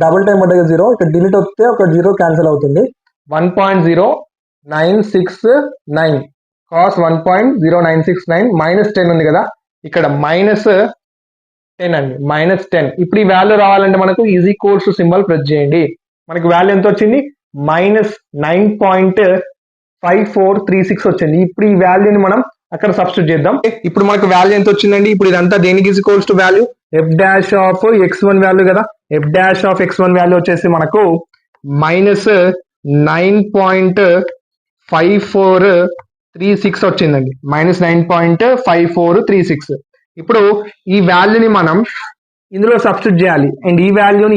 డబుల్ టైం పడ్డ 0, ఇక్కడ డిలీట్ వస్తే ఒక 0 క్యాన్సిల్ అవుతుంది. 1.0969 cos 1.0969 -10 ఉంది కదా, ఇక్కడ -10 అండి, -10. ఇప్పుడు ఈ వాల్యూ రావాలంటే మనకు = సింబల్ ప్రెస్ చేయండి. మనకి వాల్యూ ఎంత వచ్చింది, -9.5436 వచ్చింది. ఇప్పుడు ఈ వాల్యూని మనం అక్కడ సబ్స్టిట్యూట్ చేద్దాం. ఇప్పుడు మనకు వాల్యూ ఎంత వచ్చిందండి, ఇప్పుడు ఇదంతా దేనికి = వాల్యూ, f'(x1) వాల్యూ కదా, f'(x1) వాల్యూ వచ్చేసి మనకు -9.5436 వచ్చిందండి, -9.5436. ఇప్పుడు ఈ వాల్యూని మనం ఇందులో సబ్స్టిట్యూట్ చేయాలి, అండ్ ఈ వాల్యూని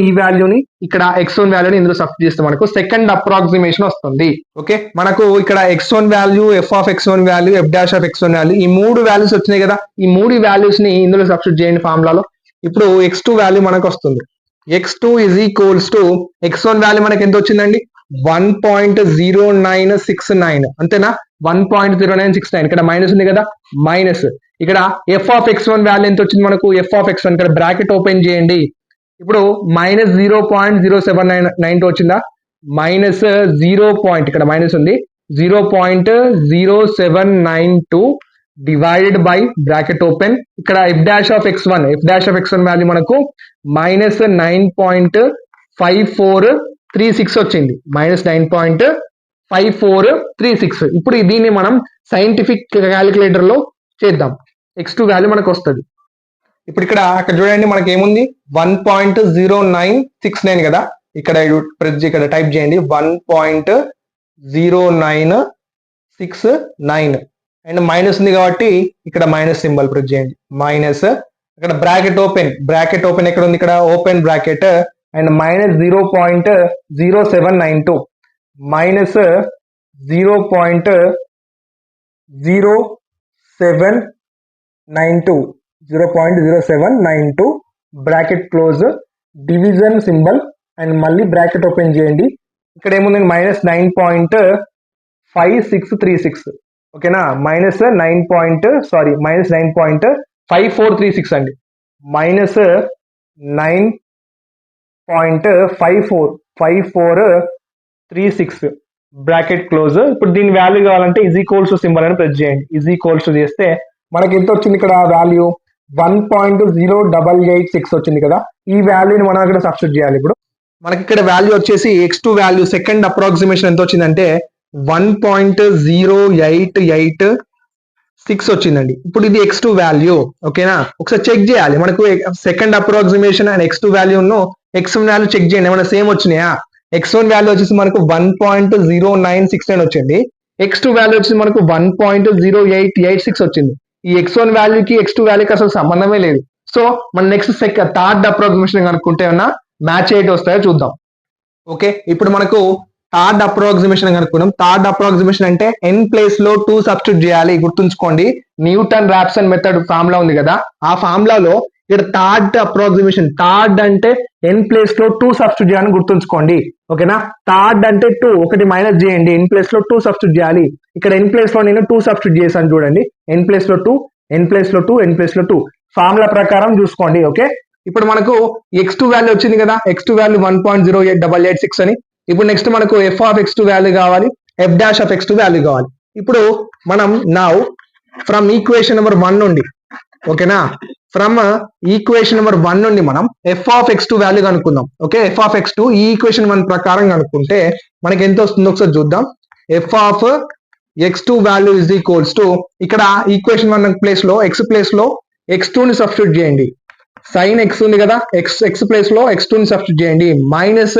ఇక్కడ x1 వాల్యూని ఇందులో సబ్స్టిట్యూట్ చేస్తే మనకు సెకండ్ అప్రాక్సిమేషన్ వస్తుంది. ఓకే మనకు ఇక్కడ x1 value, f(x1) value, f'(x1) value, ఈ 3 వాల్యూస్ వచ్చినాయి కదా, ఈ 3 వాల్యూస్ ని ఇందులో సబ్స్టిట్యూట్ చేయండి ఫార్ములాలో. ఇప్పుడు x2 వాల్యూ మనకు వస్తుంది, x2 = x1 వాల్యూ మనకి ఎంత వచ్చిందండి, 1.0969 అంతేనా, 1.0969. ఇక్కడ మైనస్ ఉంది కదా, మైనస్. ఇక్కడ f(x1) వాల్యూ ఎంత వచ్చింది మనకు, f(x1) ఇక్కడ బ్రాకెట్ ఓపెన్ చేయండి. ఇప్పుడు -0.0792 వచ్చిందా, -0. ఇక్కడ మైనస్ ఉంది, 0.0792 డివైడెడ్ బై బ్రాకెట్ ఓపెన్. ఇక్కడ f'(x1) వాల్యూ మనకు -9.5436 వచ్చింది, -9.5436. ఇప్పుడు దీన్ని మనం సైంటిఫిక్ క్యాలిక్యులేటర్ లో చేద్దాం, x2 వాల్యూ మనకు వస్తుంది. ఇప్పుడు అక్కడ చూడండి మనకి ఏముంది, 1.0969 కదా, ఇక్కడ టైప్ చేయండి 1.0969 అండ్ మైనస్ ఉంది కాబట్టి ఇక్కడ మైనస్ సింబల్ ప్రెస్ చేయండి, మైనస్. ఇక్కడ బ్రాకెట్ ఓపెన్ ఎక్కడ ఉంది, ఇక్కడ open bracket and -0.0792 -0.0792 0.0792 bracket close, division symbol and మళ్ళీ బ్రాకెట్ ఓపెన్ చేయండి. ఇక్కడ ఏముంది -9.5636 ఓకేనా, -9.5436 అండి, -9.5436 బ్రాకెట్ క్లోజ్. ఇప్పుడు దీని వాల్యూ కావాలంటే ఈజ్ ఈక్వల్స్ టు సింబల్ అని ప్రెస్ చేయండి. ఈజ్ ఈక్వల్స్ టు చేస్తే మనకి ఎంత వచ్చింది ఇక్కడ వాల్యూ 1.0886 వచ్చింది కదా. ఈ వాల్యూని మనం ఇక్కడ సబ్స్టిట్యూట్ చేయాలి. ఇప్పుడు మనకి ఇక్కడ వాల్యూ వచ్చేసి x2 వాల్యూ సెకండ్ అప్రాక్సిమేషన్ ఎంత వచ్చిందంటే 1.0886 వచ్చిందండి. ఇప్పుడు ఇది x2 వాల్యూ ఓకేనా, ఒకసారి చెక్ చేయాలి. మనకు second approximation and x2 value x1 value check చేయండి, ఏమైనా సేమ్ వచ్చినాయా. x1 వాల్యూ వచ్చేసి మనకు 1.0969 వచ్చింది, x2 వాల్యూ వచ్చేసి మనకు 1.0886 వచ్చింది. ఈ x1 వాల్యూకి x2 వాల్యూకి అసలు సంబంధమే లేదు. సో మన నెక్స్ట్ థర్డ్ అప్రాక్సిమేషన్ కనుక్కుంటే ఏమన్నా మ్యాచ్ ఎయిట్ వస్తాయో చూద్దాం. ఓకే, ఇప్పుడు మనకు థర్డ్ అప్రాక్సిమేషన్ కనుక్కున్నాం. థర్డ్ అప్రాక్సిమేషన్ అంటే n ప్లేస్ లో 2 సబ్స్టిట్యూట్ చేయాలి. గుర్తుంచుకోండి, న్యూటన్ రాప్సన్ మెథడ్ ఫార్ములా ఉంది కదా, ఆ ఫార్ములాలో ఇక్కడ థర్డ్ అప్రాక్సిమేషన్, థర్డ్ అంటే n ప్లేస్ లో 2 సబ్స్టిట్యూట్ చేయాలని గుర్తుంచుకోండి ఓకేనా. థర్డ్ అంటే 2, ఒకటి మైనస్ చేయండి, n ప్లేస్ లో 2 సబ్స్టిట్యూట్ చేయాలి. ఇక్కడ n ప్లేస్ లో నేను 2 సబ్స్టిట్యూట్ చేశాను చూడండి, n ప్లేస్ లో 2, n ప్లేస్ లో 2, n ప్లేస్ లో 2 ఫార్ములా ప్రకారం చూసుకోండి. ఓకే, ఇప్పుడు మనకు x2 వాల్యూ వచ్చింది కదా, x2 వాల్యూ 1.0886 అని. ఇప్పుడు నెక్స్ట్ మనకు f ఆఫ్ x2 వాల్యూ కావాలి, f dash of x2 value కావాలి. ఇప్పుడు మనం నౌ ఫ్రమ్ ఈక్వేషన్ నెంబర్ 1 నుండి ఓకేనా, ఫ్రమ్ ఈక్వేషన్ నెంబర్ 1 నుండి మనం f ఆఫ్ x2 వాల్యూ కనుక్కుందాం. ఓకే, f ఆఫ్ x2 ఈ ఈక్వేషన్ 1 ప్రకారం కనుక్కుంటే మనకి ఎంత వస్తుందో ఒకసారి చూద్దాం. f of x2 value is equals to, ఇక్కడ ఈక్వేషన్ 1 ప్లేస్ లో x ప్లేస్ లో x2 ని సబ్స్టిట్యూట్ చేయండి. సైన్ x ఉంది కదా, x ప్లేస్ లో x2 ని సబ్స్టిట్యూట్ చేయండి. మైనస్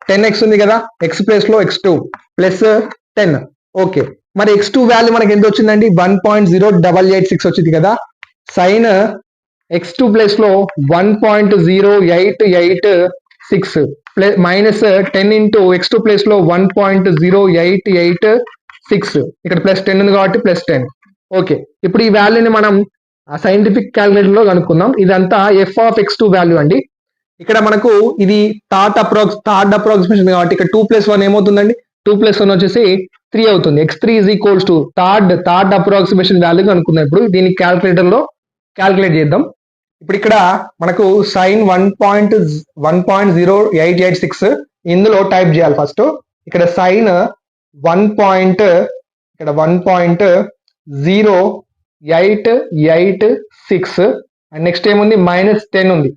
10x ఉంది కదా, x ప్లేస్ లో x2 ప్లస్ 10. ఓకే, మరి x2 వాల్యూ మనకి ఎంత వచ్చిందండి, 1.0886 వచ్చింది కదా. సైన్ x2 ప్లేస్ లో 1.0886 plus minus 10 into x2 place లో 1.0886, ఇక్కడ ప్లస్ 10 ఉంది కాబట్టి ప్లస్ 10. ఓకే, ఇప్పుడు ఈ వాల్యూని మనం సైంటిఫిక్ క్యాలిక్యులేటర్ లో కనుక్కుందాం. ఇదంతా f ఆఫ్ x2 వాల్యూ అండి. ఇక్కడ మనకు ఇది థర్డ్ అప్రాక్సిమేషన్ కాబట్టి ఇక్కడ 2 + 1 ఏమవుతుందండి, 2 + 1 వచ్చేసి 3 అవుతుంది. x3 is equals to third approximation value కనుక్కుందాం. ఇప్పుడు దీన్ని క్యాలిక్యులేటర్ లో క్యాలిక్యులేట్ చేద్దాం. ఇప్పుడు ఇక్కడ మనకు సైన్ 1.0886 ఇందులో టైప్ చేయాలి ఫస్ట్. ఇక్కడ సైన్ 1.0886 అండ్ నెక్స్ట్ ఏముంది -10 ఉంది,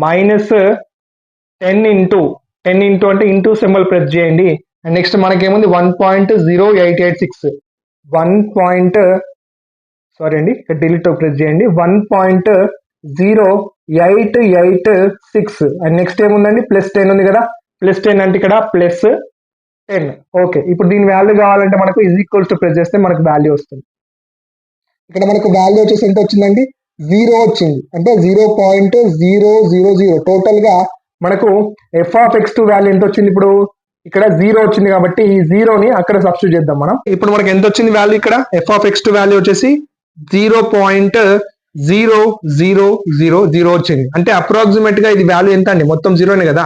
-10 ఇంటూ అంటే ఇంటూ సింబల్ ప్రెస్ చేయండి. అండ్ నెక్స్ట్ మనకేముంది 1.0886 సారీ అండి, ఇక్కడ డిలీట్ ప్రెస్ చేయండి, 1.0886 అండ్ నెక్స్ట్ ఏముందండి +10 ఉంది కదా, +10 అంటే ఇక్కడ +10. ఓకే, ఇప్పుడు దీని వాల్యూ కావాలంటే మనకు ఈజ్ ఈక్వల్స్ టు ప్రెస్ చేస్తే మనకు వాల్యూ వస్తుంది. ఇక్కడ మనకు వాల్యూ వచ్చేసి ఎంత వచ్చిందండి, 0 వచ్చింది, అంటే 0.000. టోటల్ గా మనకు f ఆఫ్ x2 వాల్యూ ఎంత వచ్చింది, ఇప్పుడు ఇక్కడ 0 వచ్చింది కాబట్టి ఈ 0ని అక్కడ సబ్స్టిట్యూట్ చేద్దాం మనం. ఇప్పుడు మనకి ఎంత వచ్చింది వాల్యూ, ఇక్కడ f ఆఫ్ x2 వాల్యూ వచ్చేసి 0.0000 వచ్చింది. అంటే అప్రాక్సిమేట్ గా ఇది వాల్యూ ఎంత అండి, మొత్తం 0నే కదా.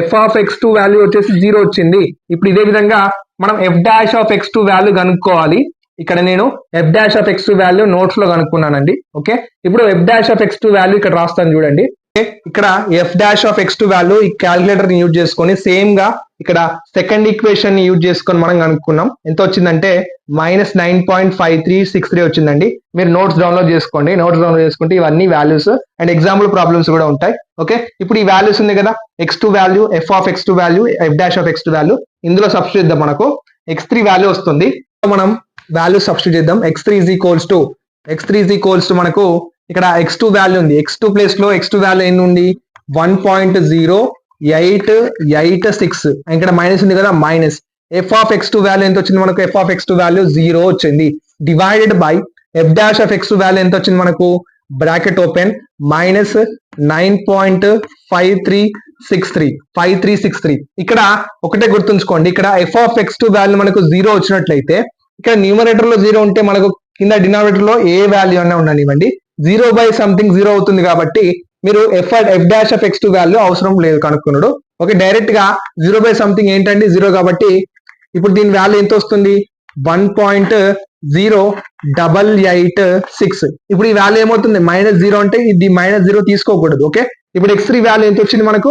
f ఆఫ్ x2 వాల్యూ వచ్చేసి 0 వచ్చింది. ఇప్పుడు ఇదే విధంగా మనం f dash of x2 value కనుక్కోవాలి. ఇక్కడ నేను f dash of x2 value notes లో కనుక్కున్నానండి. ఓకే, ఇప్పుడు f dash of x2 value ఇక్కడ రాస్తాను చూడండి. ఇక్కడ f dash of x2 value ఈ క్యాలిక్యులేటర్ ని యూజ్ చేసుకొని సేమ్ గా ఇక్కడ సెకండ్ ఈక్వేషన్ ని యూజ్ చేసుకొని మనం కనుక్కున్నాం. ఎంత వచ్చిందంటే -9.5363 వచ్చిందండి. మీరు నోట్స్ డౌన్లోడ్ చేసుకోండి. నోట్స్ డౌన్లోడ్ చేసుకుంటే ఇవన్నీ వాల్యూస్ అండ్ ఎగ్జాంపుల్ ప్రాబ్లమ్స్ కూడా ఉంటాయి. ఓకే, ఇప్పుడు ఈ వాల్యూస్ ఉంది కదా, x2 value, f of x2 value, f dash of x2 value ఇందులో సబ్స్టిట్యూట్ చేద్దాం. మనకు x3 వాల్యూ వస్తుంది. మనం వాల్యూ సబ్స్టిట్యూట్ చేద్దాం. x3 ఈజ్ ఈక్వల్స్ టు మనకు ఇక్కడ x2 వాల్యూ ఉంది, x2 ప్లేస్ లో x2 వాల్యూ ఎన్ని ఉంది, 1.0886 ఇక్కడ మైనస్ ఉంది కదా, minus f of x2 value ఎంత వచ్చింది మనకు, f ఆఫ్ x2 వాల్యూ 0 వచ్చింది, divided by f dash of x2 value ఎంత వచ్చింది మనకు, బ్రాకెట్ ఓపెన్ -9.5363 ఇక్కడ ఒకటే గుర్తుంచుకోండి, ఇక్కడ f ఆఫ్ x2 వాల్యూ మనకు 0 వచ్చినట్లయితే ఇక్కడ న్యూమరేటర్ లో 0 ఉంటే మనకు కింద డినామినేటర్ లో ఏ వాల్యూ అన్నా ఉండనివ్వండి, 0/something 0 అవుతుంది కాబట్టి మీరు f dash of x2 value అవసరం లేదు కనుక్కున్నాడు. ఓకే, డైరెక్ట్ గా 0/something ఏంటండి 0 కాబట్టి ఇప్పుడు దీని వాల్యూ ఎంత వస్తుంది 1.0886. ఇప్పుడు ఈ వాల్యూ ఏమవుతుంది -0 అంటే ఇది -0 తీసుకోకూడదు. ఓకే, ఇప్పుడు x3 వాల్యూ ఎంత వచ్చింది మనకు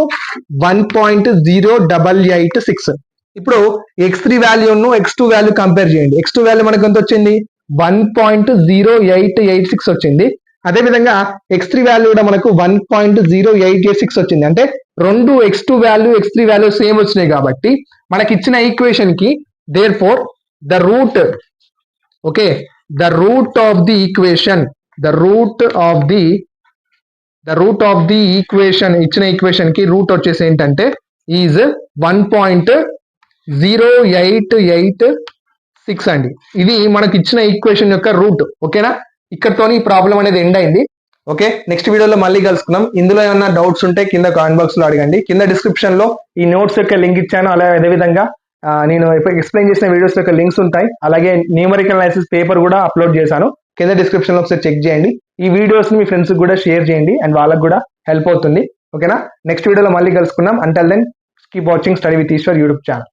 1.0886. ఇప్పుడు x3 వాల్యూను x2 వాల్యూ కంపేర్ చేయండి. x2 వాల్యూ మనకు ఎంత వచ్చింది 1.0886 వచ్చింది. అదే విధంగా x3 వాల్యూ కూడా మనకు 1.0886 వచ్చింది. అంటే రెండు x2 value x3 value same వచ్చినాయి కాబట్టి మనకి ఇచ్చిన ఈక్వేషన్ కి therefore the root of the equation ఇచ్చిన ఈక్వేషన్ కి రూట్ వచ్చేసి ఏంటంటే ఈజ్ 1.0886 అండి. ఇది మనకి ఇచ్చిన ఈక్వేషన్ యొక్క రూట్. ఓకేనా, ఇక్కడతోని ఈ ప్రాబ్లం అనేది ఎండ్ అయింది. ఓకే, నెక్స్ట్ వీడియోలో మళ్ళీ కలుసుకుందాం. ఇందులో ఏమన్నా డౌట్స్ ఉంటే కింద కామెంట్ బాక్స్ లో అడగండి. కింద డిస్క్రిప్షన్ లో ఈ నోట్స్ యొక్క లింక్ ఇచ్చాను. అలాగే అదేవిధంగా నేను ఎక్స్ప్లెయిన్ చేసిన వీడియోస్ యొక్క లింక్స్ ఉంటాయి. అలాగే న్యూమరికల్ అనాలిసిస్ పేపర్ కూడా అప్లోడ్ చేశాను. కింద డిస్క్రిప్షన్ లో ఒకసారి చెక్ చేయండి. ఈ వీడియోస్ ని మీ ఫ్రెండ్స్ కూడా షేర్ చేయండి అండ్ వాళ్ళకి కూడా హెల్ప్ అవుతుంది. ఓకేనా, నెక్స్ట్ వీడియోలో మళ్ళీ కలుసుకుందాం. Until then keep watching study with Eshwar YouTube channel.